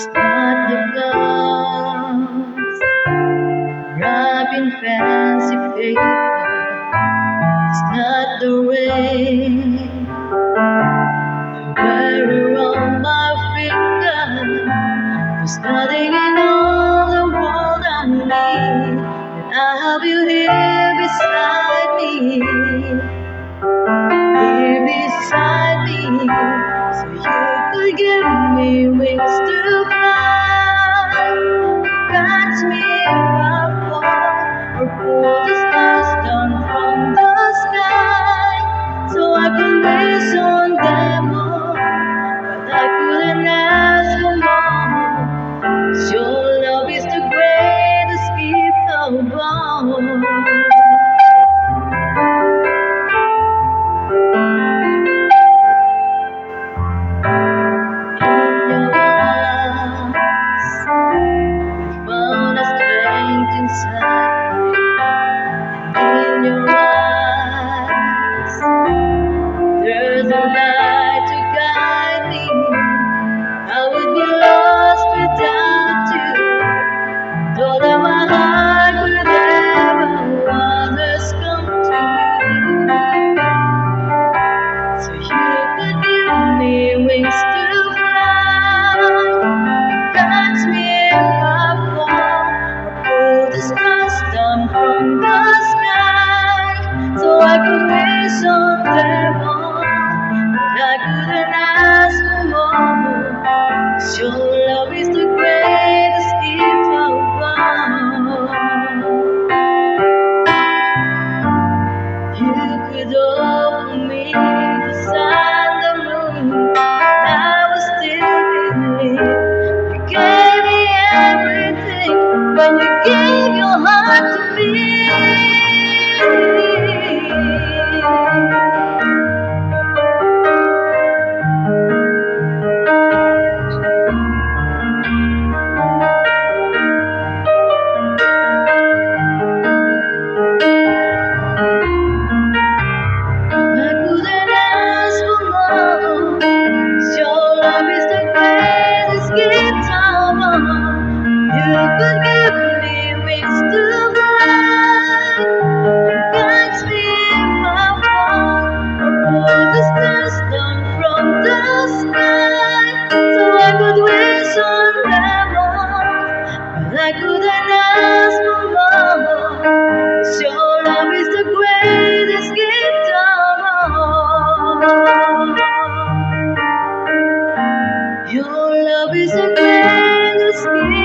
It's not the glass wrapped in fancy paper. It's not the rain I wear around my finger. There's nothing in all the world I need, and I have you here beside me, so you could give me wings to fly. Catch me if I fall, or pull the stars down from the sky, so I could wish on them all, but I couldn't ask for more. 'Cause your love is the greatest gift of all. Inside me, and in your eyes, there's a light to guide me. I would be lost without you, though that my heart would ever want us come to. So you could give me wings to fly, catch me if I fall, pull the stars down from the sky, so I could wish on them all, but I couldn't ask for more. 'Cause your love is the greatest gift of all. You could offer me the sun, the moon, I would still believe. You gave me everything when you gave your heart to me. I couldn't ask for more, 'cause your love is the greatest gift of all. You could give me wings to fly, catch me if I fall, or pull the stars down from the sky, so I could wish on them all, but I couldn't ask for more. 'Cause your love is the greatest gift of all. Your love is the greatest gift.